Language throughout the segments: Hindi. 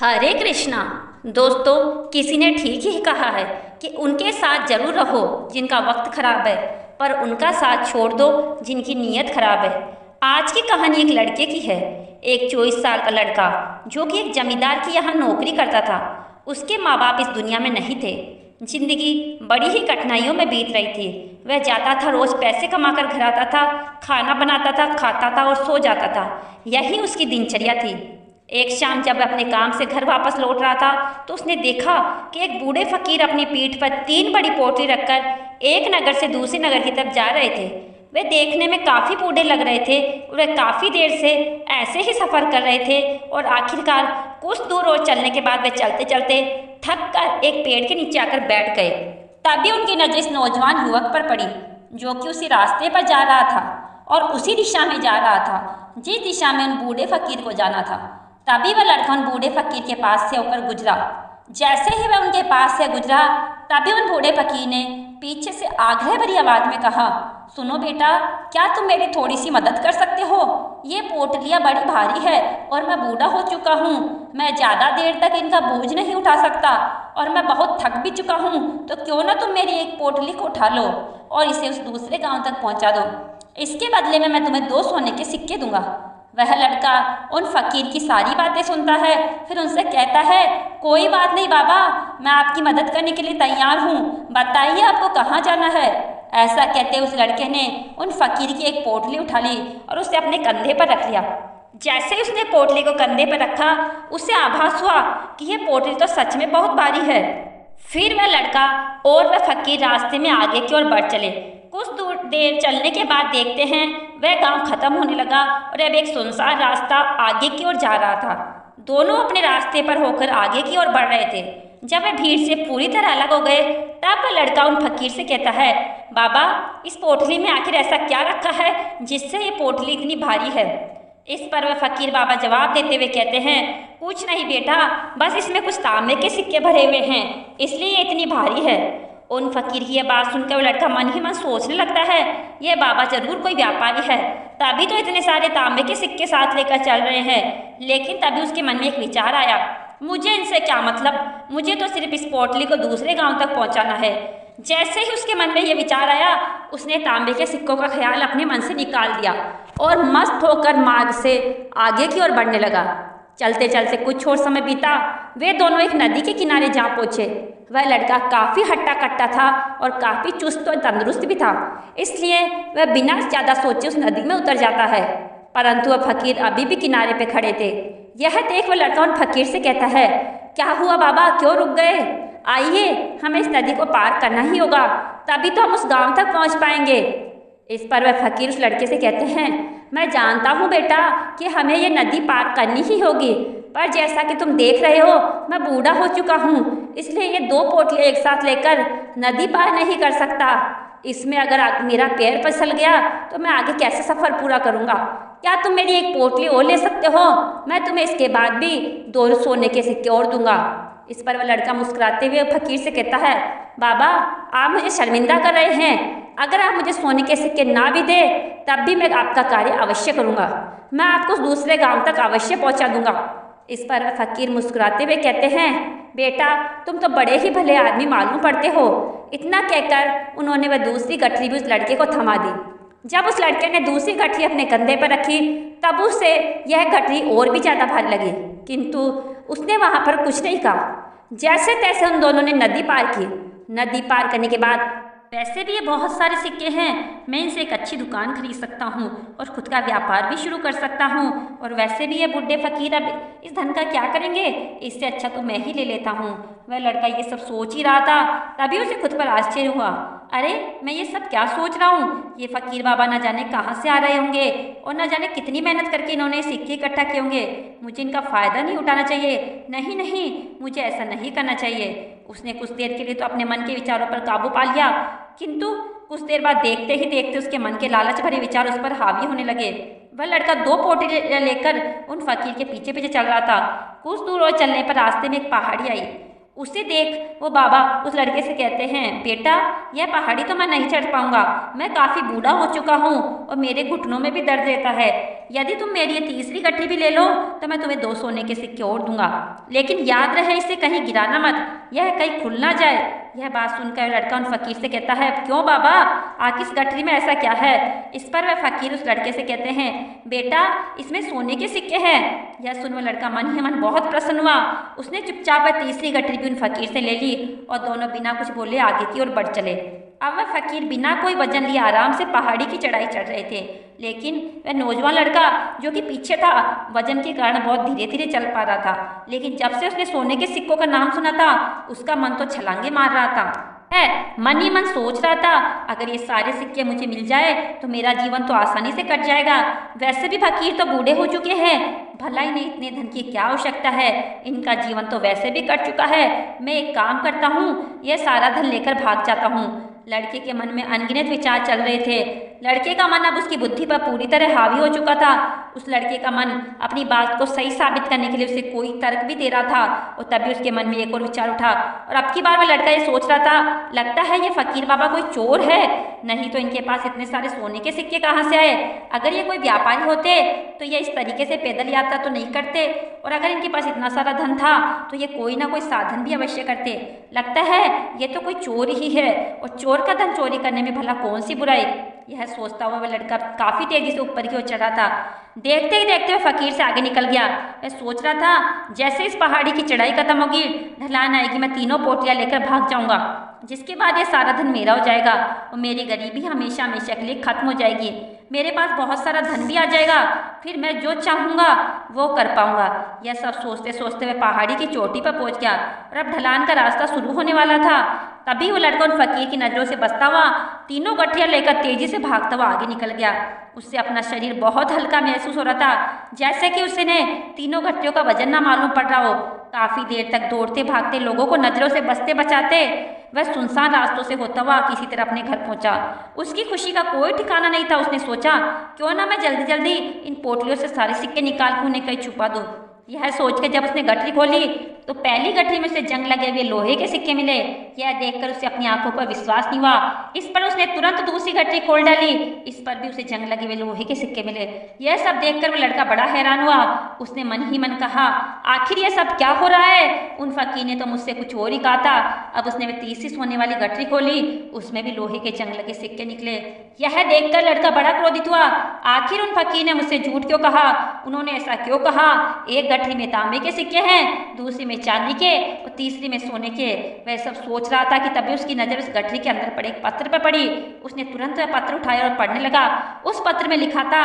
हरे कृष्णा। दोस्तों, किसी ने ठीक ही कहा है कि उनके साथ जरूर रहो जिनका वक्त खराब है, पर उनका साथ छोड़ दो जिनकी नीयत खराब है। आज की कहानी एक लड़के की है। एक 24 साल का लड़का जो कि एक जमींदार की यहाँ नौकरी करता था। उसके माँ बाप इस दुनिया में नहीं थे। जिंदगी बड़ी ही कठिनाइयों में बीत रही थी। वह जाता था, रोज पैसे कमाकर घर आता था, खाना बनाता था, खाता था और सो जाता था। यही उसकी दिनचर्या थी। एक शाम जब वह अपने काम से घर वापस लौट रहा था तो उसने देखा कि एक बूढ़े फकीर अपनी पीठ पर 3 बड़ी पोटली रखकर एक नगर से दूसरे नगर की तरफ जा रहे थे। वे देखने में काफ़ी बूढ़े लग रहे थे और वे काफ़ी देर से ऐसे ही सफ़र कर रहे थे और आखिरकार कुछ दूर और चलने के बाद वे चलते चलते थक कर एक पेड़ के नीचे आकर बैठ गए। तभी उनकी नज़र इस नौजवान युवक पर पड़ी जो कि उसी रास्ते पर जा रहा था और उसी दिशा में जा रहा था जिस दिशा में उन बूढ़े फकीर को जाना था। तभी वह लड़का उन बूढ़े फकीर के पास से होकर गुजरा। जैसे ही वह उनके पास से गुजरा तभी उन बूढ़े फकीर ने पीछे से आग्रह भरी आवाज में कहा, सुनो बेटा, क्या तुम मेरी थोड़ी सी मदद कर सकते हो? ये पोटलियाँ बड़ी भारी है और मैं बूढ़ा हो चुका हूँ। मैं ज़्यादा देर तक इनका बोझ नहीं उठा सकता और मैं बहुत थक भी चुका हूँ। तो क्यों ना तुम मेरी एक पोटली को उठा लो और इसे उस दूसरे गाँव तक पहुँचा दो। इसके बदले में मैं तुम्हें 2 सोने के सिक्के दूंगा। वह लड़का उन फकीर की सारी बातें सुनता है, फिर उनसे कहता है, कोई बात नहीं बाबा, मैं आपकी मदद करने के लिए तैयार हूँ। बताइए आपको कहाँ जाना है? ऐसा कहते उस लड़के ने उन फकीर की एक पोटली उठा ली और उसे अपने कंधे पर रख लिया। जैसे ही उसने पोटली को कंधे पर रखा उसे आभास हुआ कि यह पोटली तो सच में बहुत भारी है। फिर वह लड़का और वह फकीर रास्ते में आगे की ओर बढ़ चले। कुछ दूर देर चलने के बाद देखते हैं वह गांव खत्म होने लगा और अब एक सुनसान रास्ता आगे की ओर जा रहा था। दोनों अपने रास्ते पर होकर आगे की ओर बढ़ रहे थे। जब वे भीड़ से पूरी तरह अलग हो गए तब वह लड़का उन फकीर से कहता है, बाबा, इस पोटली में आखिर ऐसा क्या रखा है जिससे ये पोटली इतनी भारी है? इस पर वह फकीर बाबा जवाब देते हुए कहते हैं, कुछ नहीं बेटा, बस इसमें कुछ तांबे के सिक्के भरे हुए हैं, इसलिए ये इतनी भारी है। उन फकीर की यह बात सुनकर वो लड़का मन ही मन सोचने लगता है, यह बाबा जरूर कोई व्यापारी है, तभी तो इतने सारे तांबे के सिक्के साथ लेकर चल रहे हैं। लेकिन तभी उसके मन में एक विचार आया, मुझे इनसे क्या मतलब, मुझे तो सिर्फ इस पोटली को दूसरे गांव तक पहुंचाना है। जैसे ही उसके मन में यह विचार आया उसने तांबे के सिक्कों का ख्याल अपने मन से निकाल दिया और मस्त होकर मार्ग से आगे की ओर बढ़ने लगा। चलते चलते कुछ और समय बीता। वे दोनों एक नदी के किनारे जा पहुंचे। वह लड़का काफ़ी हट्टा कट्टा था और काफ़ी चुस्त और तंदुरुस्त भी था, इसलिए वह बिना ज़्यादा सोचे उस नदी में उतर जाता है। परंतु वह फकीर अभी भी किनारे पे खड़े थे। यह देख वह लड़का उन फकीर से कहता है, क्या हुआ बाबा, क्यों रुक गए? आइए, हमें इस नदी को पार करना ही होगा, तभी तो हम उस गांव तक पहुंच पाएंगे। इस पर वह फकीर उस लड़के से कहते हैं, मैं जानता हूँ बेटा कि हमें ये नदी पार करनी ही होगी, पर जैसा कि तुम देख रहे हो मैं बूढ़ा हो चुका हूँ, इसलिए ये 2 पोटलियाँ एक साथ लेकर नदी पार नहीं कर सकता। इसमें अगर मेरा पैर फिसल गया तो मैं आगे कैसे सफ़र पूरा करूँगा? क्या तुम मेरी एक पोटली और ले सकते हो? मैं तुम्हें इसके बाद भी 2 सोने के सिक्के और दूंगा। इस पर वह लड़का मुस्कुराते हुए फकीर से कहता है, बाबा, आप मुझे शर्मिंदा कर रहे हैं। अगर आप मुझे सोने के सिक्के ना भी दे तब भी मैं आपका कार्य अवश्य करूँगा। मैं आपको उस दूसरे गांव तक अवश्य पहुँचा दूंगा। इस पर वह फकीर मुस्कुराते हुए कहते हैं, बेटा, तुम तो बड़े ही भले आदमी मालूम पड़ते हो। इतना कहकर उन्होंने वह दूसरी गठरी भी उस लड़के को थमा दी। जब उस लड़के ने दूसरी गठरी अपने कंधे पर रखी तब उसे यह गठरी और भी ज़्यादा भारी लगी, किंतु उसने वहाँ पर कुछ नहीं कहा। जैसे तैसे उन दोनों ने नदी पार की। नदी पार करने के बाद, वैसे भी ये बहुत सारे सिक्के हैं, मैं इनसे एक अच्छी दुकान खरीद सकता हूँ और खुद का व्यापार भी शुरू कर सकता हूँ। और वैसे भी ये बुढ़े फकीर अब इस धन का क्या करेंगे, इससे अच्छा तो मैं ही ले लेता हूँ। वह लड़का ये सब सोच ही रहा था, तभी उसे खुद पर आश्चर्य हुआ, अरे मैं ये सब क्या सोच रहा हूँ? ये फकीर बाबा न जाने कहाँ से आ रहे होंगे और न जाने कितनी मेहनत करके इन्होंने सिक्के इकट्ठा किए होंगे। मुझे इनका फ़ायदा नहीं उठाना चाहिए। नहीं नहीं, मुझे ऐसा नहीं करना चाहिए। उसने कुछ देर के लिए तो अपने मन के विचारों पर काबू पा लिया, किंतु कुछ देर बाद देखते ही देखते उसके मन के लालच भरे विचार उस पर हावी होने लगे। वह लड़का 2 पोटलियाँ लेकर उन फकीर के पीछे पीछे चल रहा था। कुछ दूर और चलने पर रास्ते में एक पहाड़ी आई। उसे देख वो बाबा उस लड़के से कहते हैं, बेटा यह पहाड़ी तो मैं नहीं चढ़ पाऊंगा, मैं काफ़ी बूढ़ा हो चुका हूँ और मेरे घुटनों में भी दर्द रहता है। यदि तुम मेरी ये तीसरी गठरी भी ले लो तो मैं तुम्हें 2 सोने के सिक्के और दूंगा, लेकिन याद रहे इसे कहीं गिराना मत, यह कहीं खुल ना जाए। यह बात सुनकर लड़का उन फकीर से कहता है, क्यों बाबा, आखिर इस गठरी में ऐसा क्या है? इस पर वह फकीर उस लड़के से कहते हैं, बेटा इसमें सोने के सिक्के हैं। यह सुन वह लड़का मन ही मन बहुत प्रसन्न हुआ। उसने चुपचाप वह तीसरी गठरी भी उन फकीर से ले ली और दोनों बिना कुछ बोले आगे की ओर बढ़ चले। अब वह फकीर बिना कोई वजन लिए आराम से पहाड़ी की चढ़ाई चढ़ रहे थे, लेकिन वह नौजवान लड़का जो कि पीछे था वजन के कारण बहुत धीरे धीरे चल पा रहा था। लेकिन जब से उसने सोने के सिक्कों का नाम सुना था उसका मन तो छलांगे मार रहा था। मन ही मन सोच रहा था, अगर ये सारे सिक्के मुझे मिल जाए तो मेरा जीवन तो आसानी से कट जाएगा। वैसे भी फकीर तो बूढ़े हो चुके हैं, भला इन्हें इतने धन की क्या आवश्यकता है, इनका जीवन तो वैसे भी कट चुका है। मैं एक काम करता हूँ, यह सारा धन लेकर भाग जाता हूँ। लड़के के मन में अनगिनत विचार चल रहे थे। लड़के का मन अब उसकी बुद्धि पर पूरी तरह हावी हो चुका था। उस लड़के का मन अपनी बात को सही साबित करने के लिए उसे कोई तर्क भी दे रहा था और तभी उसके मन में एक और विचार उठा और अब की बार वह लड़का ये सोच रहा था, लगता है ये फकीर बाबा कोई चोर है, नहीं तो इनके पास इतने सारे सोने के सिक्के कहाँ से आए। अगर ये कोई व्यापारी होते तो ये इस तरीके से पैदल यात्रा तो नहीं करते, और अगर इनके पास इतना सारा धन था तो ये कोई ना कोई साधन भी अवश्य करते। लगता है ये तो कोई चोर ही है, और चोर का धन चोरी करने में भला कौन सी बुराई। यह सोचता हुआ वह लड़का काफी तेजी से ऊपर की ओर चढ़ा था। देखते ही देखते वह फकीर से आगे निकल गया। वह सोच रहा था, जैसे इस पहाड़ी की चढ़ाई खत्म होगी, ढलान आएगी, मैं तीनों पोटलियां लेकर भाग जाऊंगा, जिसके बाद ये सारा धन मेरा हो जाएगा और मेरी गरीबी हमेशा हमेशा के लिए खत्म हो जाएगी। मेरे पास बहुत सारा धन भी आ जाएगा, फिर मैं जो चाहूँगा वो कर पाऊंगा। यह सब सोचते सोचते वह पहाड़ी की चोटी पर पहुंच गया और अब ढलान का रास्ता शुरू होने वाला था। तभी वो लड़का उन फकीर की नजरों से बचता हुआ तीनों गठरियां लेकर तेजी से भागता हुआ आगे निकल गया। उससे अपना शरीर बहुत हल्का महसूस हो रहा था, जैसे कि उसे ने तीनों गठरियों का वजन ना मालूम पड़ रहा हो। काफी देर तक दौड़ते भागते लोगों को नजरों से बचते बचाते वह सुनसान रास्तों से होता हुआ किसी तरह अपने घर पहुंचा। उसकी खुशी का कोई ठिकाना नहीं था। उसने सोचा, क्यों ना मैं जल्दी जल्दी इन पोटलियों से सारे सिक्के निकाल कर उन्हें कहीं छुपा दूं। यह सोचकर जब उसने गठरी खोली तो पहली गठरी में से जंग लगे हुए लोहे के सिक्के मिले। यह देखकर उसे अपनी आंखों पर विश्वास नहीं हुआ। इस पर उसने तुरंत दूसरी गठरी खोल डाली, इस पर भी उसे जंग लगे हुए लोहे के सिक्के मिले। यह सब देखकर वो लड़का बड़ा हैरान हुआ। उसने मन ही मन कहा, आखिर यह सब क्या हो रहा है? उन फकीर ने तो मुझसे कुछ और ही कहा था। अब उसने वह तीसरी सोने वाली गठरी खोली, उसमें भी लोहे के जंग लगे सिक्के निकले। यह देखकर लड़का बड़ा क्रोधित हुआ। आखिर उन फकीर ने मुझसे झूठ क्यों कहा? उन्होंने ऐसा क्यों कहा? एक गठरी में तांबे के सिक्के हैं, दूसरी में चांदी के और तीसरी में सोने के। वह सब सोच रहा था कि तभी उसकी नजर उस गठरी के अंदर पड़े एक पत्र पर पड़ी। उसने तुरंत वह पत्र उठाया और पढ़ने लगा। उस पत्र में लिखा था,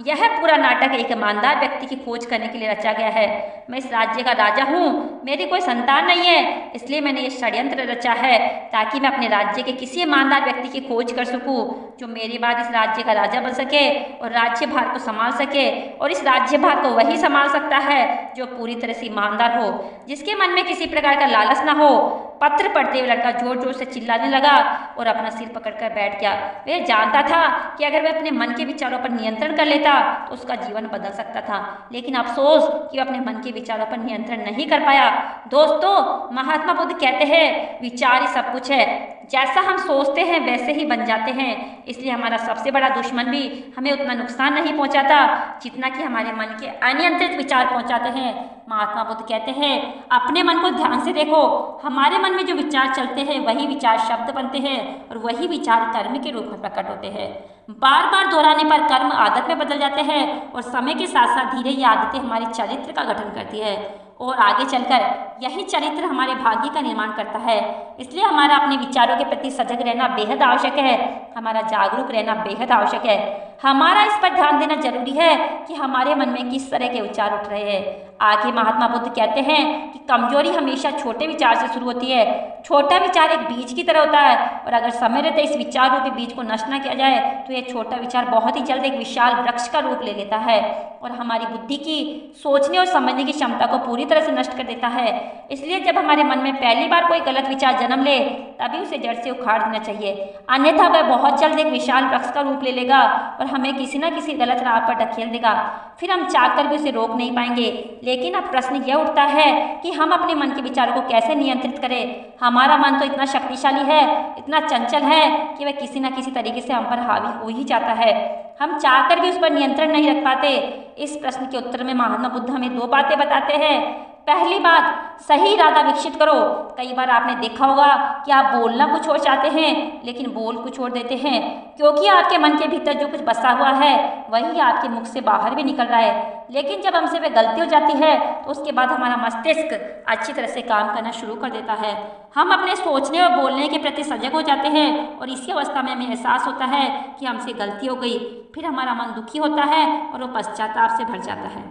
यह पूरा नाटक एक ईमानदार व्यक्ति की खोज करने के लिए रचा गया है। मैं इस राज्य का राजा हूँ, मेरी कोई संतान नहीं है, इसलिए मैंने ये षड्यंत्र रचा है ताकि मैं अपने राज्य के किसी ईमानदार व्यक्ति की खोज कर सकूँ जो मेरे बाद इस राज्य का राजा बन सके और राज्य भार को संभाल सके। और इस राज्य भार को वही संभाल सकता है जो पूरी तरह से ईमानदार हो, जिसके मन में किसी प्रकार का लालच ना हो। पत्र पढ़ते हुए लड़का जोर जोर से चिल्लाने लगा और अपना सिर पकड़कर बैठ गया। वह जानता था कि अगर वह अपने मन के विचारों पर नियंत्रण कर लेता तो उसका जीवन बदल सकता था, लेकिन अफसोस कि वह अपने मन के विचारों पर नियंत्रण नहीं कर पाया। दोस्तों, महात्मा बुद्ध कहते हैं, विचार ही सब कुछ है, जैसा हम सोचते हैं वैसे ही बन जाते हैं। इसलिए हमारा सबसे बड़ा दुश्मन भी हमें उतना नुकसान नहीं पहुंचाता जितना कि हमारे मन के अनियंत्रित विचार पहुंचाते हैं। महात्मा बुद्ध कहते हैं, अपने मन को ध्यान से देखो, हमारे मन में जो विचार चलते हैं वही विचार शब्द बनते हैं और वही विचार कर्म के रूप में प्रकट होते हैं। बार बार दोहराने पर कर्म आदत में बदल जाते हैं और समय के साथ साथ धीरे ये आदतें हमारे चरित्र का गठन करती है और आगे चलकर यही चरित्र हमारे भाग्य का निर्माण करता है। इसलिए हमारा अपने विचारों के प्रति सजग रहना बेहद आवश्यक है, हमारा जागरूक रहना बेहद आवश्यक है। हमारा इस पर ध्यान देना जरूरी है कि हमारे मन में किस तरह के विचार उठ रहे हैं। आगे महात्मा बुद्ध कहते हैं कि कमजोरी हमेशा छोटे विचार से शुरू होती है। छोटा विचार एक बीज की तरह होता है और अगर समय रहते इस विचार रूपी बीज को नष्ट न किया जाए तो यह छोटा विचार बहुत ही जल्द एक विशाल वृक्ष का रूप ले लेता है और हमारी बुद्धि की सोचने और समझने की क्षमता को पूरी तरह से नष्ट कर देता है। इसलिए जब हमारे मन में पहली बार कोई गलत विचार जन्म ले तभी उसे जड़ से उखाड़ देना चाहिए, अन्यथा वह बहुत जल्द एक विशाल वृक्ष का रूप ले लेगा और और हमें किसी न किसी गलत राह पर ढकेल देगा। फिर हम चाहकर भी उसे रोक नहीं पाएंगे। लेकिन अब प्रश्न यह उठता है कि हम अपने मन के विचारों को कैसे नियंत्रित करें। हमारा मन तो इतना शक्तिशाली है, इतना चंचल है कि वह किसी न किसी तरीके से हम पर हावी हो ही जाता है। हम चाहकर भी उस पर नियंत्रण नहीं रख पाते। इस प्रश्न के उत्तर में महात्मा बुद्ध हमें दो बातें बताते हैं। पहली बात, सही इरादा विकसित करो। कई बार आपने देखा होगा कि आप बोलना कुछ और चाहते हैं लेकिन बोल कुछ और देते हैं, क्योंकि आपके मन के भीतर जो कुछ बसा हुआ है वही आपके मुख से बाहर भी निकल रहा है। लेकिन जब हमसे वह गलती हो जाती है तो उसके बाद हमारा मस्तिष्क अच्छी तरह से काम करना शुरू कर देता है। हम अपने सोचने और बोलने के प्रति सजग हो जाते हैं और इसी अवस्था में हमें एहसास होता है कि हमसे गलती हो गई। फिर हमारा मन दुखी होता है और वो पश्चाताप से भर जाता है।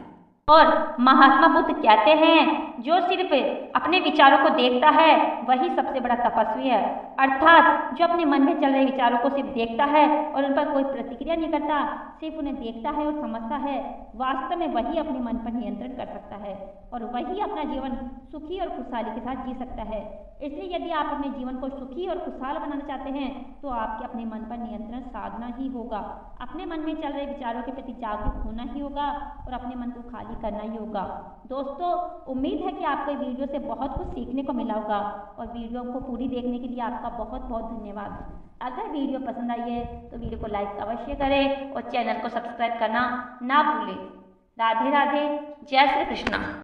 और महात्मा बुद्ध कहते हैं, जो सिर्फ अपने विचारों को देखता है वही सबसे बड़ा तपस्वी है। अर्थात जो अपने मन में चल रहे विचारों को सिर्फ देखता है और उन पर कोई प्रतिक्रिया नहीं करता, सिर्फ उन्हें देखता है और समझता है, वास्तव में वही अपने मन पर नियंत्रण कर सकता है और वही अपना जीवन सुखी और खुशहाली के साथ जी सकता है। इसलिए यदि आप अपने जीवन को सुखी और खुशहाल बनाना चाहते हैं तो आपके अपने मन पर नियंत्रण साधना ही होगा। अपने मन में चल रहे विचारों के प्रति जागरूक होना ही होगा और अपने मन को खाली करना ही होगा। दोस्तों, उम्मीद है कि आपको वीडियो से बहुत कुछ सीखने को मिला होगा और वीडियो को पूरी देखने के लिए आपका बहुत बहुत धन्यवाद। अगर वीडियो पसंद आई है तो वीडियो को लाइक अवश्य करें और चैनल को सब्सक्राइब करना ना भूलें। राधे राधे, जय श्री कृष्णा।